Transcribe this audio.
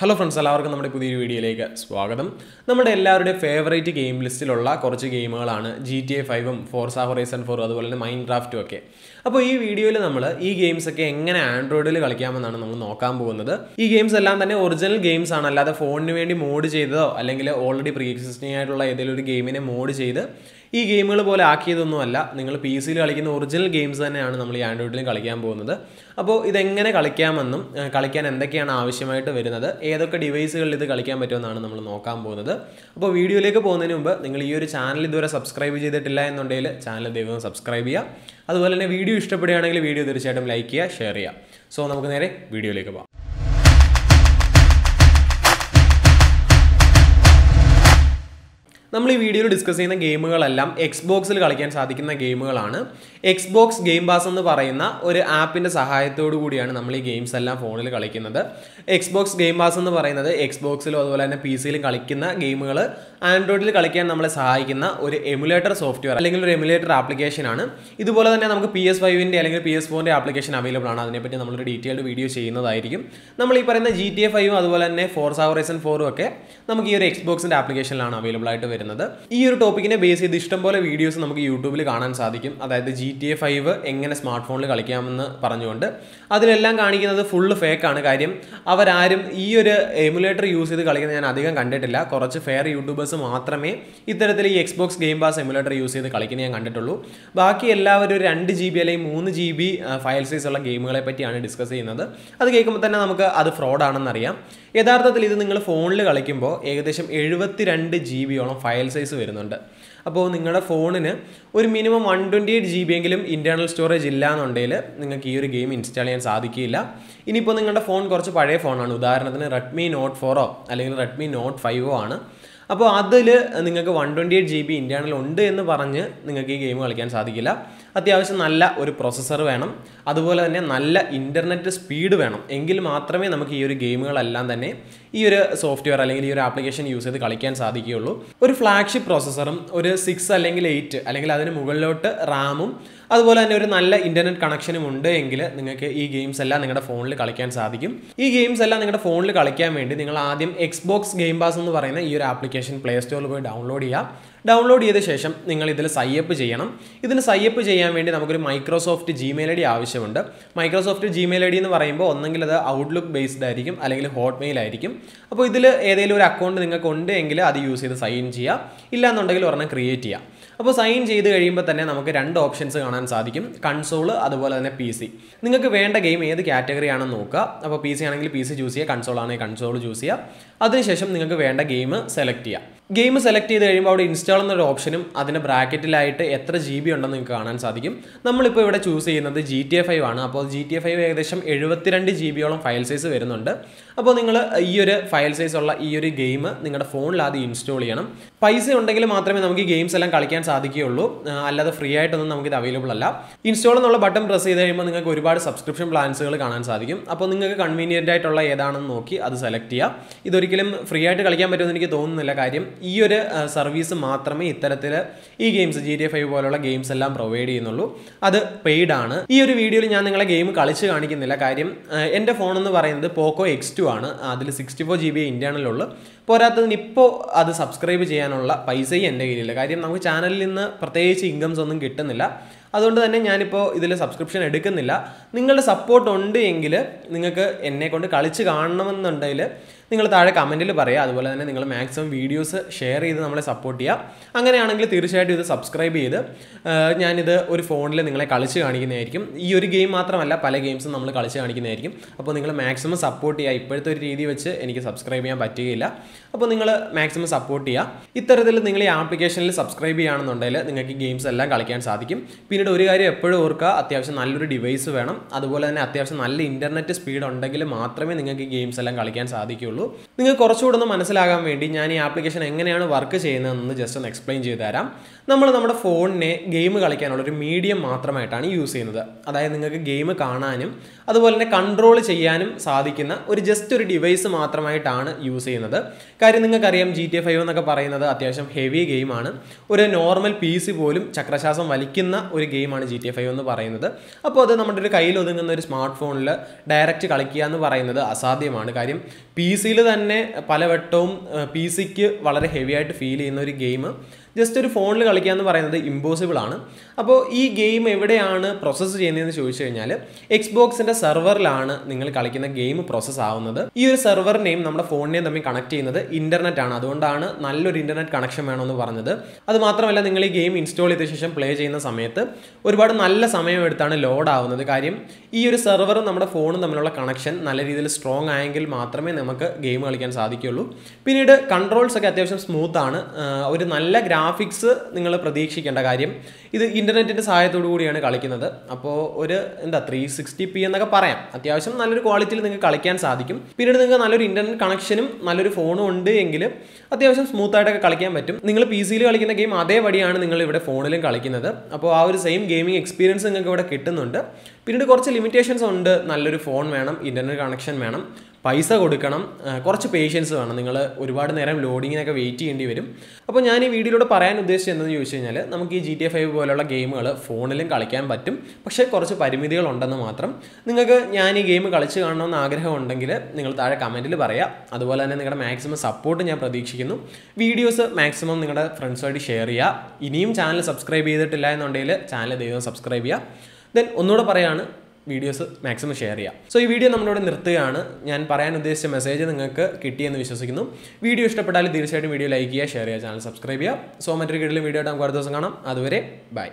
Hello friends, എല്ലാവർക്കും നമ്മുടെ പുതിയൊരു വീഡിയോയിലേക്ക് സ്വാഗതം. നമ്മുടെ എല്ലാവരുടെയും ഫേവറേറ്റ് ഗെയിം ലിസ്റ്റിലുള്ള കുറച്ച് ഗെയിമുകളാണ് GTA5 ഉം Forza Horizon 4 അതുപോലെ തന്നെ Minecraft ഒക്കെ. അപ്പോൾ ഈ വീഡിയോയിൽ നമ്മൾ ഈ ഗെയിംസ് ഒക്കെ എങ്ങനെ ആൻഡ്രോയിഡിൽ കളിക്കാമെന്നാണ് നമ്മൾ നോക്കാൻ പോകുന്നത്. ഈ ഗെയിംസ് എല്ലാം തന്നെ ഒറിജിനൽ ഗെയിംസ് ആണ്, അല്ലാതെ ഫോണിന് വേണ്ടി മോഡ് ചെയ്തതോ അല്ലെങ്കിൽ ഓൾറെഡി പ്രീ എക്സിസ്റ്റിംഗ് ആയിട്ടുള്ള ഏതെങ്കിലും ഒരു ഗെയിമിനെ മോഡ് ചെയ്ത് ഈ ഗെയിമുകൾ പോലെ ആക്കിയതൊന്നുമല്ല. നിങ്ങൾ PC-യിൽ കളിക്കുന്ന ഒറിജിനൽ ഗെയിംസ് തന്നെയാണ് നമ്മൾ ഈ ആൻഡ്രോയിഡിലും കളിക്കാൻ പോകുന്നത്. അപ്പോൾ ഇതെങ്ങനെ കളിക്കാമെന്നും കളിക്കാൻ എന്തൊക്കെയാണ് ആവശ്യമായിട്ട് വരുന്നത്, ഏതൊക്കെ ഡിവൈസുകളിൽ ഇത് കളിക്കാൻ പറ്റുമെന്നാണ് നമ്മൾ നോക്കാൻ പോകുന്നത്. അപ്പോൾ വീഡിയോയിലേക്ക് പോകുന്നതിന് മുമ്പ് നിങ്ങൾ ഈ ഒരു ചാനൽ ഇതുവരെ സബ്സ്ക്രൈബ് ചെയ്തിട്ടില്ല എന്നുണ്ടെങ്കിൽ ചാനൽ ദയവായി സബ്സ്ക്രൈബ് ചെയ്യുക. അതുപോലെ തന്നെ വീഡിയോ ഇഷ്ടപ്പെടുകയാണെങ്കിൽ വീഡിയോ തീർച്ചയായിട്ടും ലൈക്ക് ചെയ്യുക, ഷെയർ ചെയ്യുക. സോ നമുക്ക് നേരെ വീഡിയോയിലേക്ക് പോകാം. നമ്മൾ ഈ വീഡിയോയിൽ ഡിസ്കസ് ചെയ്യുന്ന ഗെയിമുകളെല്ലാം എക്സ്ബോക്സിൽ കളിക്കാൻ സാധിക്കുന്ന ഗെയിമുകളാണ്. എക്സ്ബോക്സ് ഗെയിം പാസ് എന്ന് പറയുന്ന ഒരു ആപ്പിൻ്റെ സഹായത്തോടു കൂടിയാണ് നമ്മൾ ഈ ഗെയിംസ് എല്ലാം ഫോണിൽ കളിക്കുന്നത്. എക്സ്ബോക്സ് ഗെയിം പാസ് എന്ന് പറയുന്നത് എക്സ്ബോക്സിലും അതുപോലെ തന്നെ PC-യിലും കളിക്കുന്ന ഗെയിമുകൾ ആൻഡ്രോയിഡിൽ കളിക്കാൻ നമ്മളെ സഹായിക്കുന്ന ഒരു എമുലേറ്റർ സോഫ്റ്റ്വെയർ അല്ലെങ്കിൽ ഒരു എമുലേറ്റർ ആപ്ലിക്കേഷൻ ആണ്. ഇതുപോലെ തന്നെ നമുക്ക് PS5-ൻ്റെ അല്ലെങ്കിൽ PS4-ൻ്റെ ആപ്ലിക്കേഷൻ അവൈലബിൾ ആണ്. അതിനെപ്പറ്റി നമ്മളൊരു ഡീറ്റെയിൽഡ് വീഡിയോ ചെയ്യുന്നതായിരിക്കും. നമ്മൾ ഈ പറയുന്ന GTA5 അതുപോലെ തന്നെ Forza Horizon 4 ഒക്കെ നമുക്ക് ഈ ഒരു എക്സ്ബോക്സിൻ്റെ ആപ്ലിക്കേഷനിലാണ് അവൈലബിൾ ആയിട്ട് വരുന്നത്. ഈ ഒരു ടോപ്പിക്കിനെ ബേസ് ചെയ്ത് ഇഷ്ടംപോലെ വീഡിയോസ് നമുക്ക് യൂട്യൂബിൽ കാണാൻ സാധിക്കും. അതായത് GTA5 എങ്ങനെ സ്മാർട്ട് ഫോണിൽ കളിക്കാമെന്ന് പറഞ്ഞുകൊണ്ട് അതിലെല്ലാം കാണിക്കുന്നത് ഫുള്ള് ഫേക്കാണ്. കാര്യം അവരാരും ഈ ഒരു എമുലേറ്റർ യൂസ് ചെയ്ത് കളിക്കുന്നത് ഞാൻ അധികം കണ്ടിട്ടില്ല. കുറച്ച് ഫെയർ യൂട്യൂബേഴ്സ് മാത്രമേ ഇത്തരത്തിൽ ഈ Xbox game pass emulator use ചെയ്ത് കളിക്കുന്നത് ഞാൻ കണ്ടിട്ടുള്ളൂ. ബാക്കി എല്ലാവരും 2 GB അല്ലെങ്കിൽ 3 GB ഫയൽ സൈസ് ഉള്ള ഗെയിമുകളെ പറ്റിയാണ് ഡിസ്കസ് ചെയ്യുന്നത്. അത് കേൾക്കുമ്പോൾ തന്നെ നമുക്ക് അത് ഫ്രോഡാണെന്നറിയാം. യഥാർത്ഥത്തിൽ ഇത് നിങ്ങൾ ഫോണിൽ കളിക്കുമ്പോൾ ഏകദേശം 72 GB ഫയൽ സൈസ് വരുന്നുണ്ട്. അപ്പോൾ നിങ്ങളുടെ ഫോണിന് ഒരു മിനിമം 128 GB എങ്കിലും ഇൻറ്റേർണൽ സ്റ്റോറേജ് ഇല്ല എന്നുണ്ടെങ്കിൽ നിങ്ങൾക്ക് ഈ ഒരു ഗെയിം ഇൻസ്റ്റാൾ ചെയ്യാൻ സാധിക്കില്ല. ഇനിയിപ്പോൾ നിങ്ങളുടെ ഫോൺ കുറച്ച് പഴയ ഫോണാണ്, ഉദാഹരണത്തിന് Redmi Note 4 അല്ലെങ്കിൽ Redmi Note 5 ആണ്. അപ്പോൾ അതിൽ നിങ്ങൾക്ക് 128 GB ഇൻറ്റേർണൽ ഉണ്ട് എന്ന് പറഞ്ഞ് നിങ്ങൾക്ക് ഈ ഗെയിം കളിക്കാൻ സാധിക്കില്ല. അത്യാവശ്യം നല്ല ഒരു പ്രൊസസ്സർ വേണം, അതുപോലെ തന്നെ നല്ല ഇൻ്റർനെറ്റ് സ്പീഡ് വേണം. എങ്കിൽ മാത്രമേ നമുക്ക് ഈ ഒരു ഗെയിമുകളെല്ലാം തന്നെ ഈ ഒരു സോഫ്റ്റ്വെയർ അല്ലെങ്കിൽ ഈ ഒരു ആപ്ലിക്കേഷൻ യൂസ് ചെയ്ത് കളിക്കാൻ സാധിക്കുകയുള്ളൂ. ഒരു ഫ്ലാഗ്ഷിപ്പ് പ്രോസസ്സറും ഒരു 6 അല്ലെങ്കിൽ 8 അല്ലെങ്കിൽ അതിന് മുകളിലോട്ട് റാമും അതുപോലെ തന്നെ ഒരു നല്ല ഇൻ്റർനെറ്റ് കണക്ഷനും ഉണ്ട് എങ്കിൽ നിങ്ങൾക്ക് ഈ ഗെയിംസ് എല്ലാം നിങ്ങളുടെ ഫോണിൽ കളിക്കാൻ സാധിക്കും. ഈ ഗെയിംസ് എല്ലാം നിങ്ങളുടെ ഫോണിൽ കളിക്കാൻ വേണ്ടി നിങ്ങൾ ആദ്യം എക്സ്ബോക്സ് ഗെയിം പാസ് എന്ന് പറയുന്ന ഈ ഒരു ആപ്ലിക്കേഷൻ പ്ലേ സ്റ്റോറിൽ പോയി ഡൗൺലോഡ് ചെയ്യുക. ഡൗൺലോഡ് ചെയ്ത ശേഷം നിങ്ങൾ ഇതിൽ സൈപ്പ് ചെയ്യണം. ഇതിന് സൈപ്പ് ചെയ്യാൻ വേണ്ടി നമുക്കൊരു മൈക്രോസോഫ്റ്റ് Gmail ID ആവശ്യമുണ്ട്. മൈക്രോസോഫ്റ്റ് Gmail ID എന്ന് പറയുമ്പോൾ ഒന്നെങ്കിൽ അത് ഔട്ട്ലുക്ക് ബേസ്ഡ് ആയിരിക്കും അല്ലെങ്കിൽ ഹോട്ട്മെയിൽ ആയിരിക്കും. അപ്പോൾ ഇതിൽ ഏതെങ്കിലും ഒരു അക്കൗണ്ട് നിങ്ങൾക്ക് ഉണ്ട് എങ്കിൽ അത് യൂസ് ചെയ്ത് സൈൻ ചെയ്യുക, ഇല്ലാന്നുണ്ടെങ്കിൽ ഒരെണ്ണം ക്രിയേറ്റ് ചെയ്യുക. അപ്പോൾ സൈൻ ചെയ്ത് കഴിയുമ്പോൾ തന്നെ നമുക്ക് 2 ഓപ്ഷൻസ് കാണാൻ സാധിക്കും, കൺസോൾ അതുപോലെ തന്നെ PC. നിങ്ങൾക്ക് വേണ്ട ഗെയിം ഏത് കാറ്റഗറി ആണെന്ന് നോക്കുക. അപ്പോൾ PC ആണെങ്കിൽ PC ചൂസ് ചെയ്യുക, കൺസോൾ ആണെങ്കിൽ കൺസോൾ ചൂസ് ചെയ്യുക. അതിനുശേഷം നിങ്ങൾക്ക് വേണ്ട ഗെയിം സെലക്ട് ചെയ്യുക. ഗെയിം സെലക്ട് ചെയ്ത് കഴിയുമ്പോൾ അവിടെ ഇൻസ്റ്റാൾ എന്നൊരു ഓപ്ഷനും അതിൻ്റെ ബ്രാക്കറ്റിലായിട്ട് എത്ര GB ഉണ്ടെന്ന് നിങ്ങൾക്ക് കാണാൻ സാധിക്കും. നമ്മളിപ്പോൾ ഇവിടെ ചൂസ് ചെയ്യുന്നത് GTA5 ആണ്. അപ്പോൾ GTA5 ഏകദേശം 72 GB ഫയൽ സൈസ് വരുന്നുണ്ട്. അപ്പോൾ നിങ്ങൾ ഈ ഒരു ഫയൽ സൈസ് ഉള്ള ഈ ഒരു ഗെയിം നിങ്ങളുടെ ഫോണിൽ ആദ്യം ഇൻസ്റ്റാൾ ചെയ്യണം. പൈസ ഉണ്ടെങ്കിൽ മാത്രമേ നമുക്ക് ഈ ഗെയിംസ് എല്ലാം കളിക്കാൻ സാധിക്കുകയുള്ളൂ, അല്ലാതെ ഫ്രീ ആയിട്ടൊന്നും നമുക്കിത് അവൈലബിൾ അല്ല. ഇൻസ്റ്റാൾ എന്നുള്ള ബട്ടൺ പ്രസ് ചെയ്ത് കഴിയുമ്പോൾ നിങ്ങൾക്ക് ഒരുപാട് സബ്സ്ക്രിപ്ഷൻ പ്ലാൻസുകൾ കാണാൻ സാധിക്കും. അപ്പോൾ നിങ്ങൾക്ക് കൺവീനിയൻ്റ് ആയിട്ടുള്ള ഏതാണെന്ന് നോക്കി അത് സെലക്ട് ചെയ്യുക. ഇതൊരിക്കലും ഫ്രീ ആയിട്ട് കളിക്കാൻ പറ്റുമെന്ന് എനിക്ക് തോന്നുന്നില്ല. കാര്യം ഈ ഒരു സർവീസ് മാത്രമേ ഇത്തരത്തിൽ ഈ ഗെയിംസ് GTA5 പോലുള്ള ഗെയിംസ് എല്ലാം പ്രൊവൈഡ് ചെയ്യുന്നുള്ളൂ. അത് പെയ്ഡ് ആണ്. ഈ ഒരു വീഡിയോയിൽ ഞാൻ നിങ്ങളെ ഗെയിം കളിച്ച് കാണിക്കുന്നില്ല. കാര്യം എൻ്റെ ഫോൺ എന്ന് പറയുന്നത് Poco X2 ആണ്. അതിൽ 64 GB ഇൻറ്റേർണൽ ഉള്ളൂ. പോരാത്തതിന് ഇപ്പോൾ അത് സബ്സ്ക്രൈബ് ചെയ്യാനുള്ള പൈസയും എൻ്റെ കയ്യിലില്ല. കാര്യം നമുക്ക് ചാനലിൽ നിന്ന് പ്രത്യേകിച്ച് ഇൻകംസ് ഒന്നും കിട്ടുന്നില്ല. അതുകൊണ്ട് തന്നെ ഞാനിപ്പോൾ ഇതിൽ സബ്സ്ക്രിപ്ഷൻ എടുക്കുന്നില്ല. നിങ്ങളുടെ സപ്പോർട്ട് ഉണ്ട് എങ്കിൽ നിങ്ങൾക്ക് എന്നെ കൊണ്ട് കളിച്ച് കാണണമെന്നുണ്ടെങ്കിൽ നിങ്ങൾ താഴെ കമൻറ്റിൽ പറയുക. അതുപോലെ തന്നെ നിങ്ങൾ മാക്സിമം വീഡിയോസ് ഷെയർ ചെയ്ത് നമ്മളെ സപ്പോർട്ട് ചെയ്യുക. അങ്ങനെയാണെങ്കിൽ തീർച്ചയായിട്ടും ഇത് സബ്സ്ക്രൈബ് ചെയ്ത് ഞാനിത് ഒരു ഫോണിൽ നിങ്ങളെ കളിച്ച് കാണിക്കുന്നതായിരിക്കും. ഈ ഒരു ഗെയിം മാത്രമല്ല, പല ഗെയിംസും നമ്മൾ കളിച്ച് കാണിക്കുന്നതായിരിക്കും. അപ്പോൾ നിങ്ങൾ മാക്സിമം സപ്പോർട്ട് ചെയ്യുക. ഇപ്പോഴത്തെ ഒരു രീതി വെച്ച് എനിക്ക് സബ്സ്ക്രൈബ് ചെയ്യാൻ പറ്റുകയില്ല. അപ്പോൾ നിങ്ങൾ മാക്സിമം സപ്പോർട്ട് ചെയ്യുക. ഇത്തരത്തിൽ നിങ്ങൾ ഈ ആപ്ലിക്കേഷനിൽ സബ്സ്ക്രൈബ് ചെയ്യുകയാണെന്നുണ്ടെങ്കിൽ നിങ്ങൾക്ക് ഈ ഗെയിംസ് എല്ലാം കളിക്കാൻ സാധിക്കും. പിന്നീട് ഒരു കാര്യം എപ്പോഴും ഓർക്കുക, അത്യാവശ്യം നല്ലൊരു ഡിവൈസ് വേണം. അതുപോലെ തന്നെ അത്യാവശ്യം നല്ല ഇൻ്റർനെറ്റ് സ്പീഡ് ഉണ്ടെങ്കിൽ മാത്രമേ നിങ്ങൾക്ക് ഈ ഗെയിംസ് എല്ലാം കളിക്കാൻ സാധിക്കുകയുള്ളൂ. നിങ്ങൾക്ക് കുറച്ചുകൂടെ ഒന്ന് മനസ്സിലാകാൻ വേണ്ടി ഞാൻ ഈ ആപ്ലിക്കേഷൻ എങ്ങനെയാണ് വർക്ക് ചെയ്യുന്നതെന്ന് ജസ്റ്റ് ഒന്ന് എക്സ്പ്ലെയിൻ ചെയ്ത് തരാം. നമ്മൾ നമ്മുടെ ഫോണിനെ ഗെയിം കളിക്കാനുള്ള ഒരു മീഡിയം മാത്രമായിട്ടാണ് യൂസ് ചെയ്യുന്നത്. അതായത് നിങ്ങൾക്ക് ഗെയിം കാണാനും അതുപോലെ തന്നെ കൺട്രോൾ ചെയ്യാനും സാധിക്കുന്ന ജസ്റ്റ് ഒരു ഡിവൈസ് മാത്രമായിട്ടാണ് യൂസ് ചെയ്യുന്നത്. കാര്യം നിങ്ങൾക്കറിയാം GTA5 എന്നൊക്കെ പറയുന്നത് അത്യാവശ്യം ഹെവി ഗെയിമാണ്. ഒരു നോർമൽ PC പോലും ചക്രശ്വാസം വലിക്കുന്ന ഒരു ഗെയിമാണ് GTA 5 എന്ന് പറയുന്നത്. അപ്പോൾ അത് നമ്മുടെ ഒരു കയ്യിൽ ഒതുങ്ങുന്ന ഒരു സ്മാർട്ട് ഫോണിൽ ഡയറക്റ്റ് കളിക്കുക എന്ന് പറയുന്നത് അസാധ്യമാണ്. കാര്യം PC-യിൽ തന്നെ പലവട്ടവും PC-ക്ക് വളരെ ഹെവി ആയിട്ട് ഫീൽ ചെയ്യുന്ന ഒരു ഗെയിം ജസ്റ്റ് ഒരു ഫോണിൽ കളിക്കുക എന്ന് പറയുന്നത് ഇമ്പോസിബിൾ ആണ്. അപ്പോൾ ഈ ഗെയിം എവിടെയാണ് പ്രോസസ്സ് ചെയ്യുന്നതെന്ന് ചോദിച്ചു കഴിഞ്ഞാൽ എക്സ്ബോക്സിൻ്റെ സെർവറിലാണ് നിങ്ങൾ കളിക്കുന്ന ഗെയിം പ്രോസസ്സ് ആവുന്നത്. ഈ ഒരു സെർവറിനെയും നമ്മുടെ ഫോണിനെയും തമ്മിൽ കണക്ട് ചെയ്യുന്നത് ഇൻ്റർനെറ്റ് ആണ്. അതുകൊണ്ടാണ് നല്ലൊരു ഇൻ്റർനെറ്റ് കണക്ഷൻ വേണമെന്ന് പറഞ്ഞത്. അത് മാത്രമല്ല, നിങ്ങൾ ഈ ഗെയിം ഇൻസ്റ്റാൾ ചെയ്ത ശേഷം പ്ലേ ചെയ്യുന്ന സമയത്ത് ഒരുപാട് നല്ല സമയമെടുത്താണ് ലോഡ് ആവുന്നത്. കാര്യം ഈ ഒരു സെർവറും നമ്മുടെ ഫോണും തമ്മിലുള്ള കണക്ഷൻ നല്ല രീതിയിൽ സ്ട്രോങ് ആയെങ്കിൽ മാത്രമേ നമുക്ക് ഗെയിം കളിക്കാൻ സാധിക്കുകയുള്ളൂ. പിന്നീട് കൺട്രോൾസ് ഒക്കെ അത്യാവശ്യം സ്മൂത്ത് ആണ്. ഒരു നല്ല ഗ്രാഫിക്സ് നിങ്ങൾ പ്രതീക്ഷിക്കേണ്ട. കാര്യം ഇത് ഇൻ്റർനെറ്റിൻ്റെ സഹായത്തോടു കൂടിയാണ് കളിക്കുന്നത്. അപ്പോൾ ഒരു 360p എന്നൊക്കെ പറയാം. അത്യാവശ്യം നല്ലൊരു ക്വാളിറ്റിയിൽ നിങ്ങൾക്ക് കളിക്കാൻ സാധിക്കും. പിന്നീട് നിങ്ങൾക്ക് നല്ലൊരു ഇൻ്റർനെറ്റ് കണക്ഷനും നല്ലൊരു ഫോണും ഉണ്ട് എങ്കിൽ അത്യാവശ്യം സ്മൂത്തായിട്ടൊക്കെ കളിക്കാൻ പറ്റും. നിങ്ങൾ PC-യിൽ കളിക്കുന്ന ഗെയിം അതേപടിയാണ് നിങ്ങൾ ഇവിടെ ഫോണിലും കളിക്കുന്നത്. അപ്പോൾ ആ ഒരു സെയിം ഗെയിമിംഗ് എക്സ്പീരിയൻസ് നിങ്ങൾക്ക് ഇവിടെ കിട്ടുന്നുണ്ട്. പിന്നീട് കുറച്ച് ലിമിറ്റേഷൻസ് ഉണ്ട്. നല്ലൊരു ഫോൺ വേണം, ഇൻ്റർനെറ്റ് കണക്ഷൻ വേണം, പൈസ കൊടുക്കണം, കുറച്ച് പേഷ്യൻസ് വേണം. നിങ്ങൾ ഒരുപാട് നേരം ലോഡിങ്ങിനൊക്കെ വെയിറ്റ് ചെയ്യേണ്ടി വരും. അപ്പോൾ ഞാൻ ഈ വീഡിയോയിലൂടെ പറയാൻ ഉദ്ദേശിച്ചത് എന്തെന്ന് ചോദിച്ചു കഴിഞ്ഞാൽ നമുക്ക് ഈ GTA 5 പോലുള്ള ഗെയിമുകൾ ഫോണിലും കളിക്കാൻ പറ്റും. പക്ഷേ കുറച്ച് പരിമിതികളുണ്ടെന്ന് മാത്രം. നിങ്ങൾക്ക് ഞാൻ ഈ ഗെയിം കളിച്ച് കാണണമെന്ന് ആഗ്രഹമുണ്ടെങ്കിൽ നിങ്ങൾ താഴെ കമൻറ്റിൽ പറയാം. അതുപോലെ തന്നെ നിങ്ങളുടെ മാക്സിമം സപ്പോർട്ട് ഞാൻ പ്രതീക്ഷിക്കുന്നു. വീഡിയോസ് മാക്സിമം നിങ്ങളുടെ ഫ്രണ്ട്സുമായിട്ട് ഷെയർ ചെയ്യുക. ഇനിയും ചാനൽ സബ്സ്ക്രൈബ് ചെയ്തിട്ടില്ല എന്നുണ്ടെങ്കിൽ ചാനൽ ദയവായി സബ്സ്ക്രൈബ് ചെയ്യുക. ദെൻ ഒന്നുകൂടെ പറയാണ്, വീഡിയോസ് മാക്സിമം ഷെയർ ചെയ്യാം. സോ ഈ വീഡിയോ നമ്മളിവിടെ നിർത്തുകയാണ്. ഞാൻ പറയാൻ ഉദ്ദേശിച്ച മെസ്സേജ് നിങ്ങൾക്ക് കിട്ടിയെന്ന് വിശ്വസിക്കുന്നു. വീഡിയോ ഇഷ്ടപ്പെട്ടാൽ തീർച്ചയായിട്ടും വീഡിയോ ലൈക്ക് ചെയ്യുക, ഷെയർ ചെയ്യുക, ചാനൽ സബ്സ്ക്രൈബ് ചെയ്യുക. സോ മറ്റൊരു വീഡിയോ ആയിട്ട് നമുക്ക് അടുത്ത ദിവസം കാണാം. അതുവരെ ബൈ.